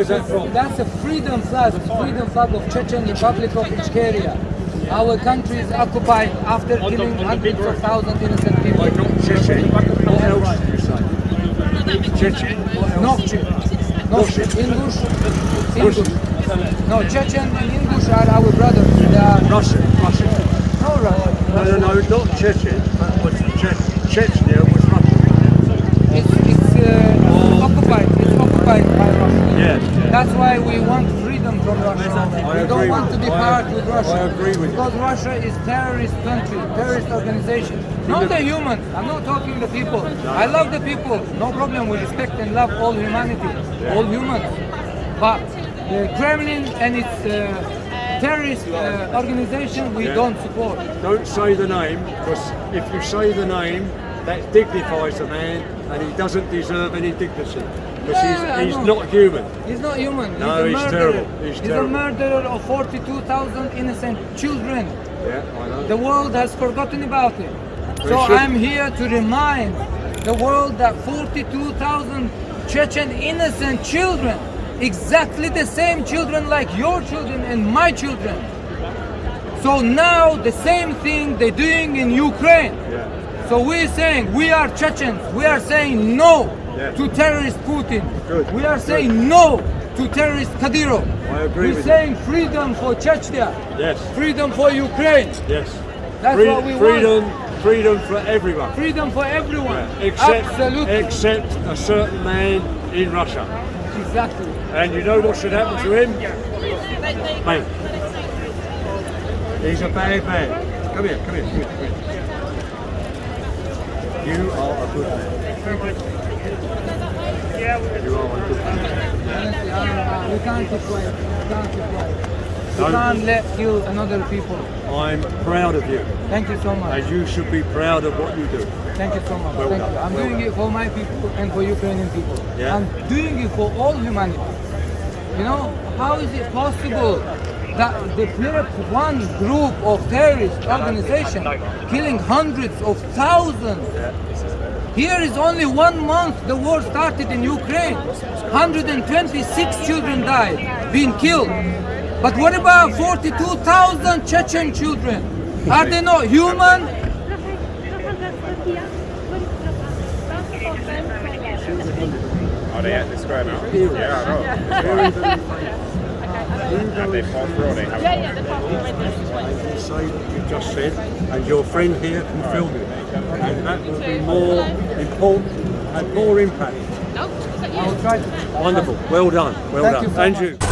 Where's that from? That's a freedom flag of Chechen Republic of Ichkeria. Our country is occupied after killing hundreds of thousands innocent people. Like not Chechen. What else do you say? Chechen. No Chechen. No Chechen. English. No, Chechen and English are our brothers. They are Russian. no Russian. No, not Chechen. Chechnya was Russian. It's occupied. It's occupied by Russia. Yeah. That's why we want freedom from Russia. We don't want to be part with Russia. I agree with you. Because Russia is terrorist country, terrorist organization. Not the humans. I'm not talking the people. I love the people. No problem. We respect and love all humanity, all humans. But the Kremlin and its terrorist organization, we don't support. Don't say the name, because if you say the name, that dignifies the man, and he doesn't deserve any dignity. Because he's not human. He's not human. No, he's terrible. He's a murderer of 42,000 innocent children. Yeah, I know. The world has forgotten about it. They So should. I'm here to remind the world that 42,000 Chechen innocent children, exactly the same children like your children and my children. So now the same thing they're doing in Ukraine. Yeah. So we're saying, we are Chechens, we are saying no to terrorist Putin. Good. We are saying no to terrorist Kadyrov. I agree We're with saying freedom for Chechnya. Yes. Freedom for Ukraine. Yes. That's what we want. Freedom for everyone. Freedom for everyone. Except Absolutely. a certain man in Russia. Exactly. And you know what should happen to him? Mate. He's a bad man. Come here. You are a good man. You are a good man. Honestly, we can't keep quiet. We can't let kill another people. I'm proud of you. Thank you so much. And you should be proud of what you do. Thank you so much. Well Thank done. you. I'm Well doing done. it for my people and for Ukrainian people. Yeah. I'm doing it for all humanity. You know, how is it possible that one group of terrorist organization killing hundreds of thousands? Here is only 1 month the war started in Ukraine. 126 children died, being killed. But what about 42,000 Chechen children? Are they not human? Oh, they had to square now? Yeah, I know. And they fall through, they have You say what you just said, and your friend here can film it. And that will be more important and more impact. I will try to. Wonderful. Well done. Well Thank done. you so And much. you.